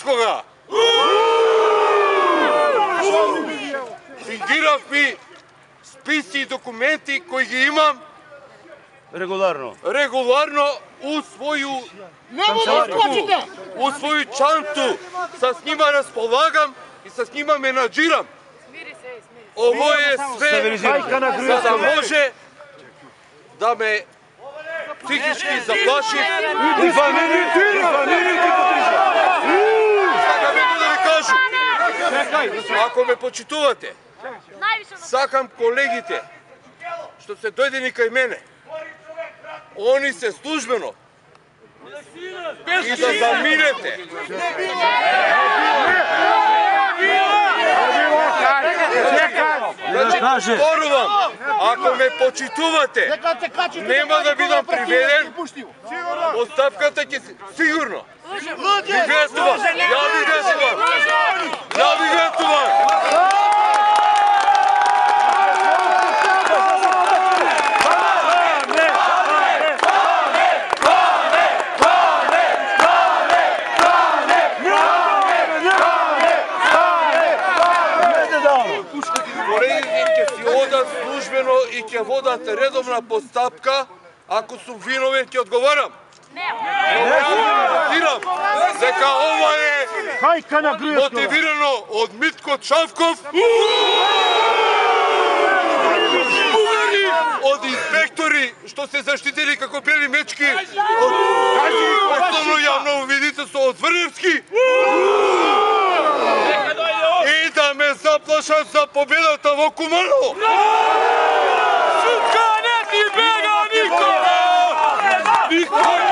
никога. Фингирав ми списи и документи кои ги имам Регуларно у своју чанту. С нима располагам и с нима менаџирам. Ово е све за да може да ме психички заплаши. Сакам едно да ви кажу. Ако ме почитувате, сакам колегите што се дојдени кај мене, они се службено и да заминете. Порувам, ако ме почитувате, нема да бидам приведен, оставката ќе се... Сигурно! Ви ветувам! Ја ви ветувам! Ја ви ветувам! И ќе водат редовна постапка, ако сум виновен ќе одговарам. Но гарантирам дека ова е мотивирано од Митко Чавков, од инспектори што се заштитили како бели мечки, од основно јавно видителство од Врневски, и да ме заплашат за победата во Куманово. Шутка не ти бега никога! Никога!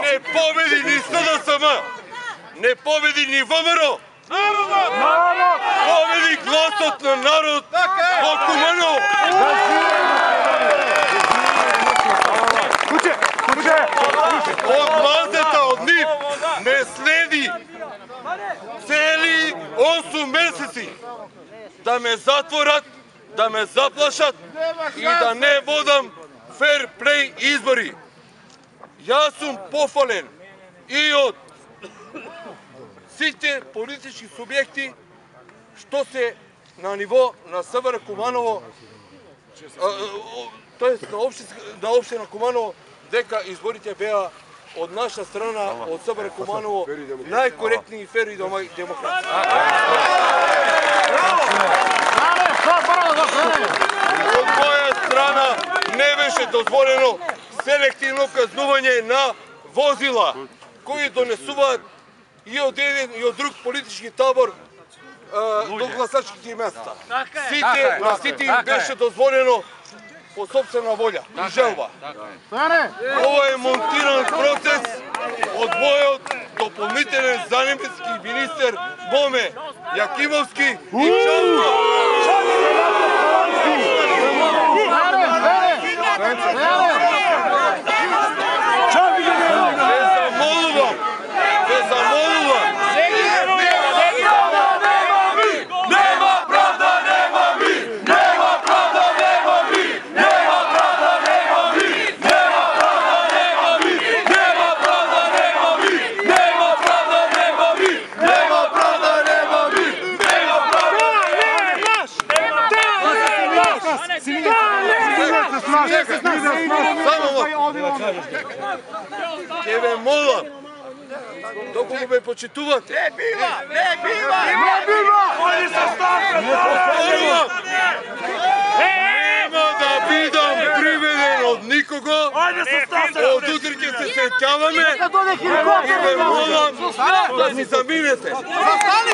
Не победи ни СДСМ, не победи ни ВМРО, победи гласот на народ во Куманово. Од мазета од нив ме следи цели 8 месеци да ме затворат, да ме заплашат и да не водам фер плей избори. Јас сум пофален и од сите политички субјекти што се на ниво на СВР Куманово, тоест на општина Куманово, дека изборите беа од наша страна, од СВР Куманово, најкоректни и фер и демократски. Од моја страна не беше дозволено селективно казнување на возила кои донесуваат и од еден и од друг политички табор до гласачките места. На сите им беше дозволено по собствена волја и желба. Ова е монтиран процес од мојот дополнителен занемски министер Боме Јакимовски и Чавко. Ке ве молам, доколку ме почитувате. Не бива! Не бива! Не бива! Они се стават! Нема да бидам приведен од никого. Од утре ќе се сеќаваме и ве молам да си заминете. Застани!